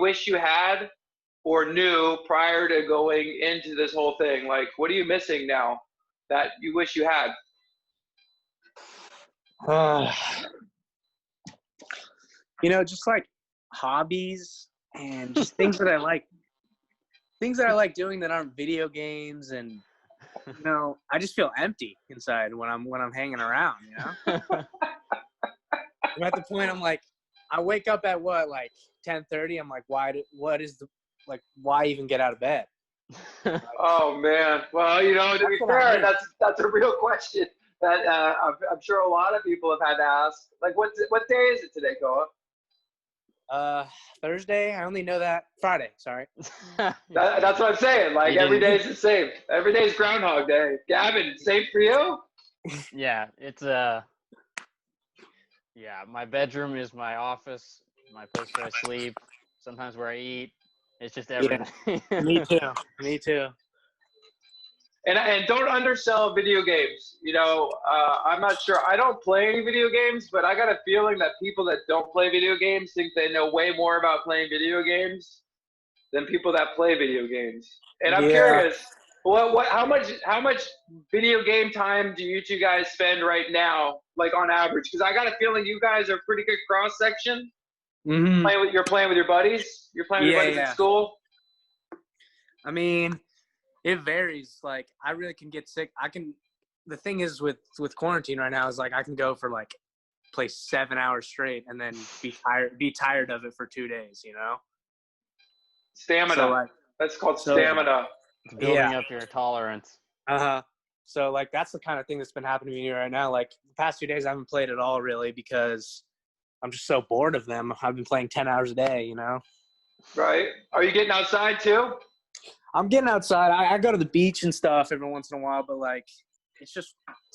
wish you had or knew prior to going into this whole thing? Like, what are you missing now that you wish you had? Just like hobbies and just things that I like. Things that I like doing that aren't video games, and I just feel empty inside when I'm hanging around. I'm at the point I'm like, I wake up at 10:30. I'm like, why even get out of bed? Oh man, well, to be fair, that's a real question that I'm sure a lot of people have had to ask. Like, what day is it today, Koa? Thursday. I only know that. Friday. Sorry. That's what I'm saying. Like, every day is the same. Every day is Groundhog Day. Gavin, same for you? Yeah, it's my bedroom is my office, my place where I sleep, sometimes where I eat. It's just everything. Yeah. Me too. And don't undersell video games. I'm not sure. I don't play any video games, but I got a feeling that people that don't play video games think they know way more about playing video games than people that play video games. And I'm curious, how much video game time do you two guys spend right now, like on average? Because I got a feeling you guys are pretty good cross section. Mm-hmm. You're playing with your buddies. You're playing with your buddies at school. I mean, it varies. Like, I really can get sick. The thing is with quarantine right now is like I can go for play 7 hours straight and then be tired of it for 2 days. Stamina. So, that's called stamina. Building up your tolerance. So that's the kind of thing that's been happening to me right now. Like, the past 2 days I haven't played at all really because I'm just so bored of them. I've been playing 10 hours a day. Right. Are you getting outside too? I'm getting outside. I go to the beach and stuff every once in a while, but it's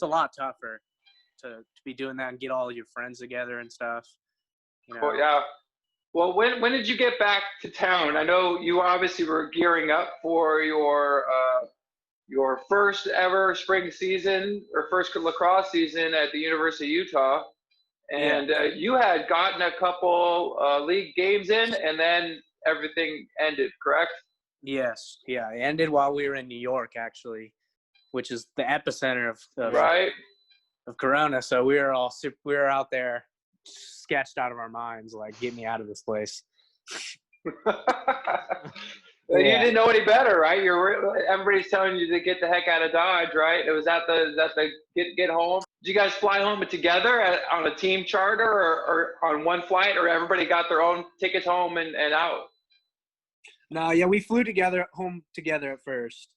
a lot tougher to be doing that and get all your friends together and stuff. Oh, yeah. Well, when did you get back to town? I know you obviously were gearing up for your first ever spring season or first lacrosse season at the University of Utah. And you had gotten a couple league games in, and then everything ended, correct? Yes. Yeah, it ended while we were in New York, actually, which is the epicenter of Corona. So we were out there sketched out of our minds, like, get me out of this place. You didn't know any better, right? Everybody's telling you to get the heck out of Dodge, right? It was at the get home. Did you guys fly home together on a team charter or on one flight, or everybody got their own tickets home and out? No, we flew home together at first,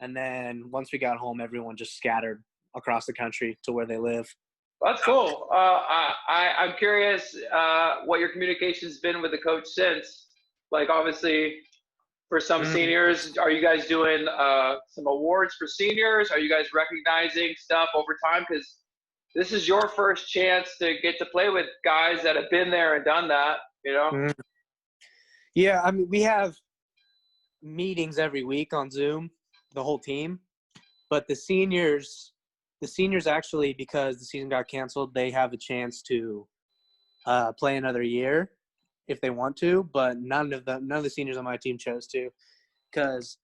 and then once we got home, everyone just scattered across the country to where they live. That's cool. I'm curious what your communication's been with the coach since. Like, obviously, for some seniors, are you guys doing some awards for seniors? Are you guys recognizing stuff over time? Because this is your first chance to get to play with guys that have been there and done that, Yeah, I mean, we have meetings every week on Zoom, the whole team. But the seniors actually, because the season got canceled, they have a chance to play another year if they want to. But none of the seniors on my team chose to, because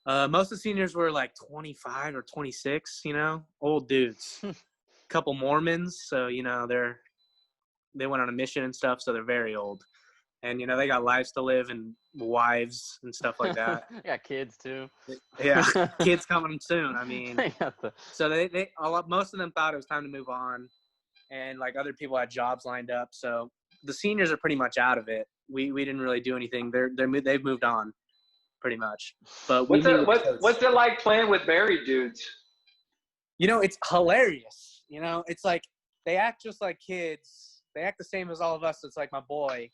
most of the seniors were like 25 or 26, old dudes. Couple Mormons, so they went on a mission and stuff, so they're very old. And they got lives to live and wives and stuff like that. They got kids too. Yeah, kids coming soon. I mean, so most of them thought it was time to move on, and other people had jobs lined up. So the seniors are pretty much out of it. We didn't really do anything. They've moved on, pretty much. But what's it like playing with married dudes? It's hilarious. It's like they act just like kids. They act the same as all of us. It's like my boy.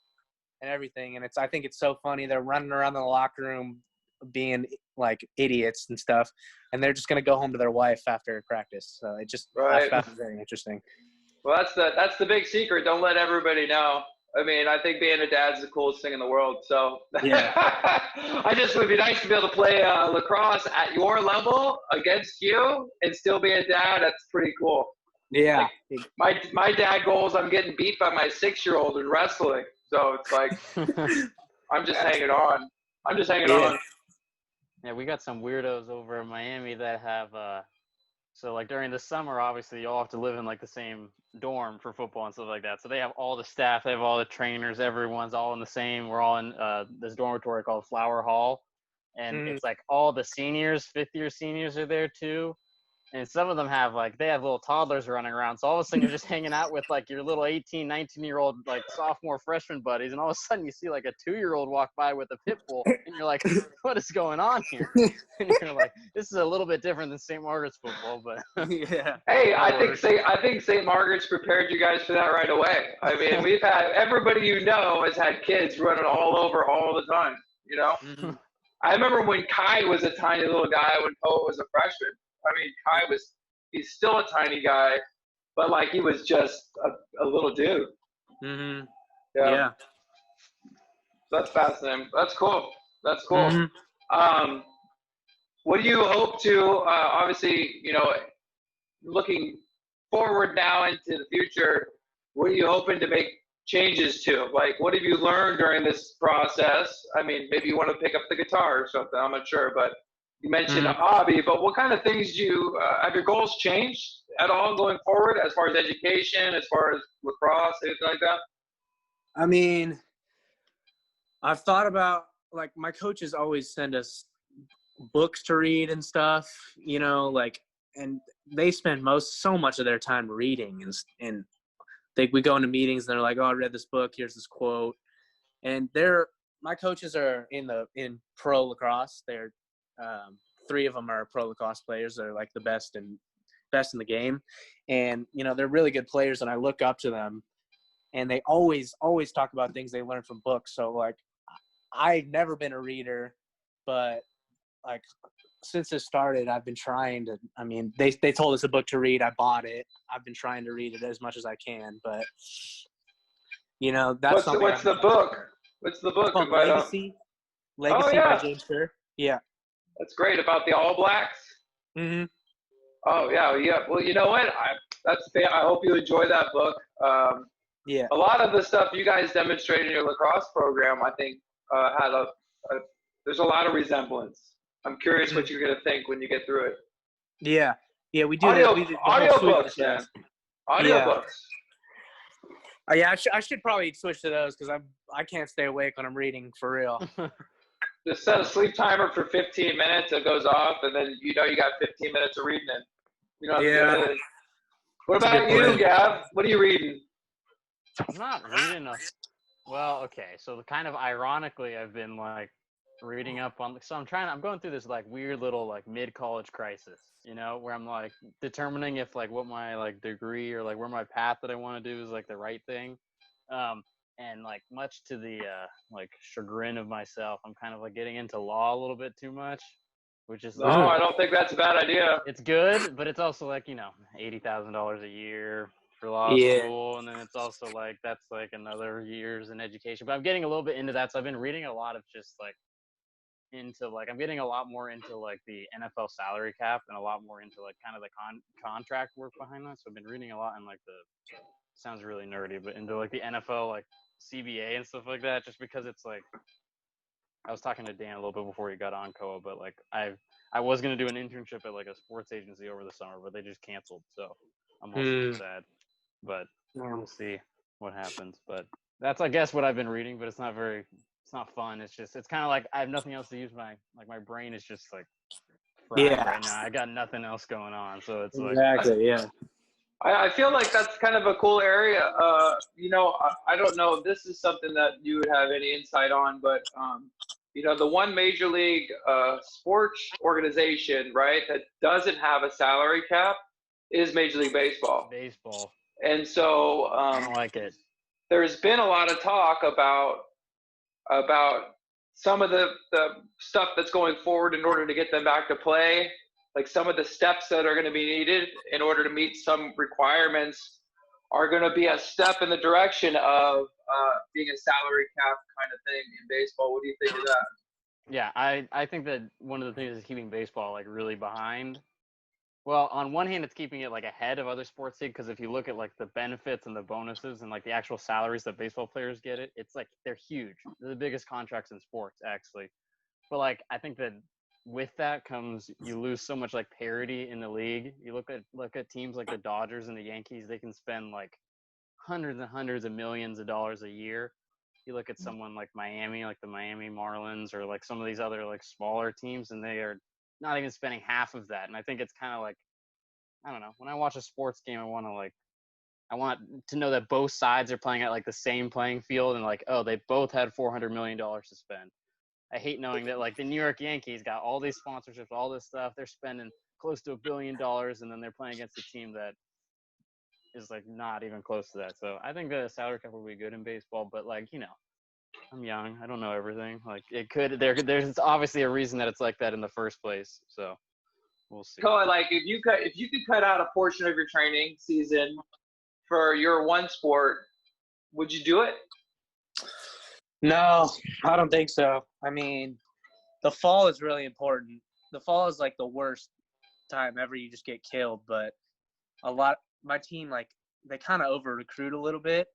And everything, and I think it's so funny. They're running around the locker room being like idiots and stuff, and they're just gonna go home to their wife after practice. So it just I found it very interesting. Well, that's the big secret. Don't let everybody know. I mean, I think being a dad's the coolest thing in the world. So yeah, it would be nice to be able to play lacrosse at your level against you and still be a dad. That's pretty cool. Yeah, my dad goals. I'm getting beat by my 6-year-old in wrestling. So it's like, I'm just hanging on. I'm just hanging Yeah. on. Yeah, we got some weirdos over in Miami that have so like during the summer, obviously you all have to live in like the same dorm for football and stuff like that. So they have all the staff, they have all the trainers, everyone's all in the same. We're all in this dormitory called Flower Hall, and Mm. it's like all the seniors, fifth-year seniors are there too. And some of them have like they have little toddlers running around. So all of a sudden you're just hanging out with like your little 18, 19-year-old like sophomore freshman buddies, and all of a sudden you see like a 2-year-old walk by with a pit bull, and you're like, what is going on here? And you're like, this is a little bit different than St. Margaret's football, but Yeah. Hey, I think St. Margaret's prepared you guys for that right away. I mean, we've had everybody you know has had kids running all over all the time. You know, Mhm. I remember when Kai was a tiny little guy when Poe was a freshman. I mean, he's still a tiny guy, but like he was just a little dude. Mhm. Yeah. Yeah. That's fascinating. That's cool. That's cool. Mhm. What do you hope to, obviously, looking forward now into the future, what are you hoping to make changes to? Like, what have you learned during this process? I mean, maybe you want to pick up the guitar or something. I'm not sure, but you mentioned a hobby. But what kind of things have your goals changed at all going forward, as far as education, as far as lacrosse, anything like that? I mean, I've thought about, like, my coaches always send us books to read and stuff, like, and they spend so much of their time reading, and we go into meetings and they're like, oh, I read this book, here's this quote. And my coaches are in pro lacrosse. They're 3 of them are pro lacrosse players. They're like the best in the game, and they're really good players, and I look up to them, and they always talk about things they learned from books. So like, I've never been a reader, but like, since it started, I've been trying to. I mean, they told us a book to read. I bought it. I've been trying to read it as much as I can, but that's something. What's the book? What's the book It's called about? Legacy. Oh Legacy by yeah, James Kerr. Yeah. that's great, about the All Blacks. Mhm. Oh yeah, yeah. Well, you know what? I hope you enjoy that book. Yeah. A lot of the stuff you guys demonstrated in your lacrosse program, I think, had there's a lot of resemblance. I'm curious what you're gonna think when you get through it. Yeah. Yeah. We do the whole sweep of the Audiobooks, man. chest. Yeah. Audiobooks. Yeah. I should probably switch to those because I can't stay awake when I'm reading for real. Just set a sleep timer for 15 minutes. It goes off, and then you got 15 minutes of reading it. You know, Yeah. what That's a about good you, plan. Gav? What are you reading? I'm not reading well, okay. So kind of ironically, I've been like reading up on. So I'm going through this like weird little like mid-college crisis, where I'm like determining if like what my like degree or like where my path that I want to do is like the right thing. And like much to the like chagrin of myself, I'm kind of like getting into law a little bit too much, which is No, like I don't think that's a bad idea. it's good, but it's also like $80,000 a year for law Yeah. school, and then it's also like that's like another years in education. But I'm getting a little bit into that, so I've been reading a lot of just like I'm getting a lot more into like the NFL salary cap and a lot more into like kind of the contract work behind that. So I've been reading a lot in like sounds really nerdy, but into like the NFL like CBA and stuff like that, just because it's like I was talking to Dan a little bit before he got on Koa, but like I was gonna do an internship at like a sports agency over the summer, but they just canceled, so I'm also sad. But we'll see what happens. But that's I guess what I've been reading, but it's not fun. It's kind of like I have nothing else to use my brain is just like fried right now. I got nothing else going on, so it's like Exactly. Yeah. I feel like that's kind of a cool area. I don't know if this is something that you would have any insight on, but the one major league sports organization, right, that doesn't have a salary cap is Major League Baseball. Baseball. And so I don't like it. There's been a lot of talk about some of the stuff that's going forward in order to get them back to play, like some of the steps that are going to be needed in order to meet some requirements are going to be a step in the direction of being a salary cap kind of thing in baseball. What do you think of that? Yeah, I think that one of the things is keeping baseball like really behind Well, on one hand, it's keeping it like ahead of other sports leagues because if you look at like the benefits and the bonuses and like the actual salaries that baseball players get, it's like they're huge. They're the biggest contracts in sports, actually. But like I think that with that comes you lose so much like parity in the league. You look at teams like the Dodgers and the Yankees; they can spend like hundreds and hundreds of millions of dollars a year. You look at someone like Miami, like the Miami Marlins, or like some of these other like smaller teams, and they are not even spending half of that. And I think it's kind of like, I don't know, when I watch a sports game, I want to know that both sides are playing at like the same playing field and like, oh, they both had $400 million to spend. I hate knowing that like the New York Yankees got all these sponsorships, all this stuff. They're spending close to $1 billion, and then they're playing against a team that is like not even close to that. So I think the salary cap will be good in baseball, but like, I'm young. I don't know everything. Like there's obviously a reason that it's like that in the first place. So we'll see. Cohen, like if you could cut out a portion of your training season for your one sport, would you do it? No, I don't think so. I mean, the fall is really important. The fall is like the worst time ever. You just get killed. But my team, like, they kind of over recruit a little bit.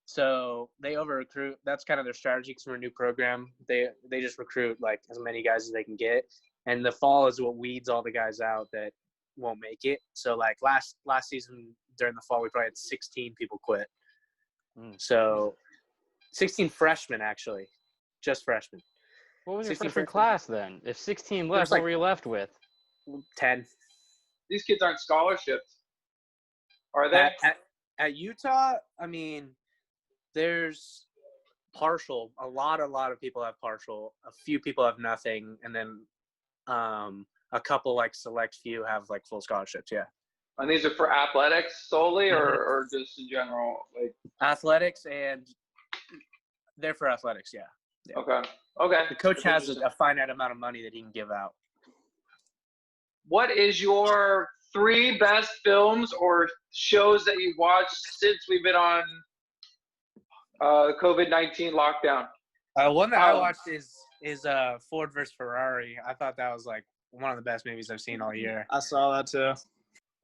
So they over recruit. That's kind of their strategy because we're a new program. They just recruit like as many guys as they can get. And the fall is what weeds all the guys out that won't make it. So like last season during the fall, we probably had 16 people quit. So 16 freshmen, actually, just freshmen. What was your freshman class then? If 16 left, what were you left with? 10. These kids aren't scholarships, are they? At Utah, I mean, there's partial. A lot of people have partial. A few people have nothing, and then a couple, like select few, have like full scholarships. Yeah. And these are for athletics solely, or just in general, like athletics, and they're for athletics. Yeah. Okay. The coach has a finite amount of money that he can give out. What is your 3 best films or shows that you've watched since we've been on COVID-19 lockdown? One that I watched is Ford versus Ferrari. I thought that was like one of the best movies I've seen all year. I saw that too.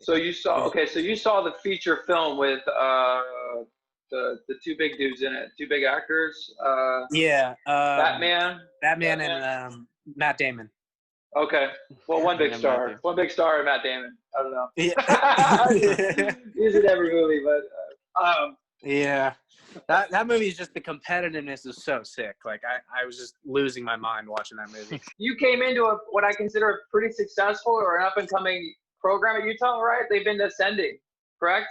So you saw the feature film with the 2 big dudes in it, 2 big actors. Batman and Matt Damon. Okay. Well, one big star and Matt Damon. I don't know. Yeah. He's in every movie, but yeah. That movie is just, the competitiveness is so sick. Like I was just losing my mind watching that movie. You came into what I consider a pretty successful or an up and coming program at Utah, right? They've been ascending, correct?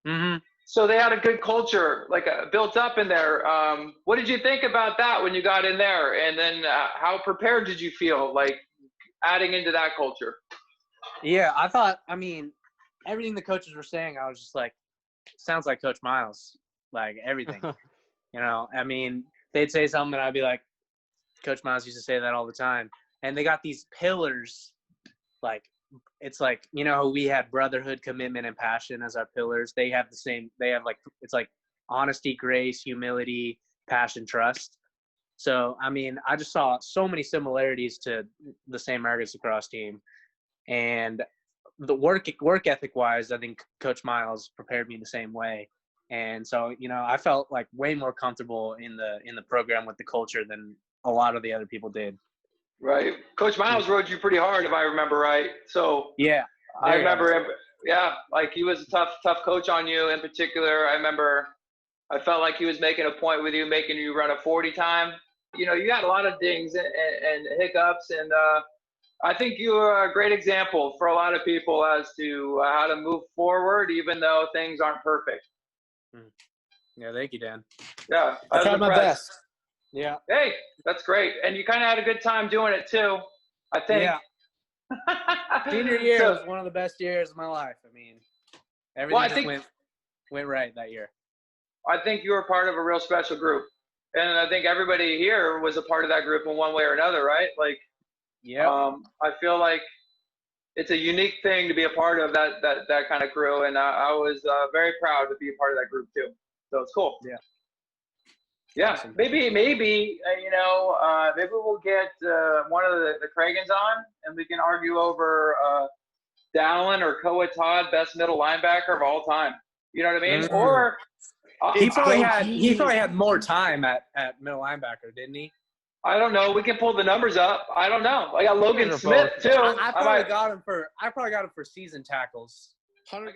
Mm-hmm. So they had a good culture, like built up in there. What did you think about that when you got in there? And then how prepared did you feel, like adding into that culture? Yeah, I mean, everything the coaches were saying, I was just like, sounds like Coach Miles, like everything. I mean, they'd say something and I'd be like, Coach Miles used to say that all the time. And they got these pillars, like, it's like, we had brotherhood, commitment, and passion as our pillars. They have the same. They have like, it's like honesty, grace, humility, passion, trust. So, I mean, I just saw so many similarities to the St. Margaret's lacrosse team. And the work ethic wise, I think Coach Miles prepared me the same way. And so, I felt like way more comfortable in the program with the culture than a lot of the other people did. Right. Coach Miles rode you pretty hard, if I remember right. So yeah, I remember him. Yeah, like he was a tough coach on you in particular. I felt like he was making a point with you, making you run a 40 time. You had a lot of dings and hiccups, and I think you are a great example for a lot of people as to how to move forward, even though things aren't perfect. Yeah, thank you, Dan. Yeah, I tried my best. Yeah. Hey, that's great. And you kind of had a good time doing it too, I think. Yeah. Senior year was one of the best years of my life. I mean, everything went right that year. I think you were part of a real special group. And I think everybody here was a part of that group in one way or another, right? Like, yeah. I feel like it's a unique thing to be a part of that kind of crew. And I was very proud to be a part of that group too. So it's cool. Yeah. Yeah, maybe maybe we'll get one of the Cragans on, and we can argue over Dallin or Koa Todd best middle linebacker of all time. You know what I mean? Mm. Or He probably had more time at middle linebacker, didn't he? I don't know. We can pull the numbers up. I don't know. I got Logan Those are Smith both. too. I probably got him for season tackles. 100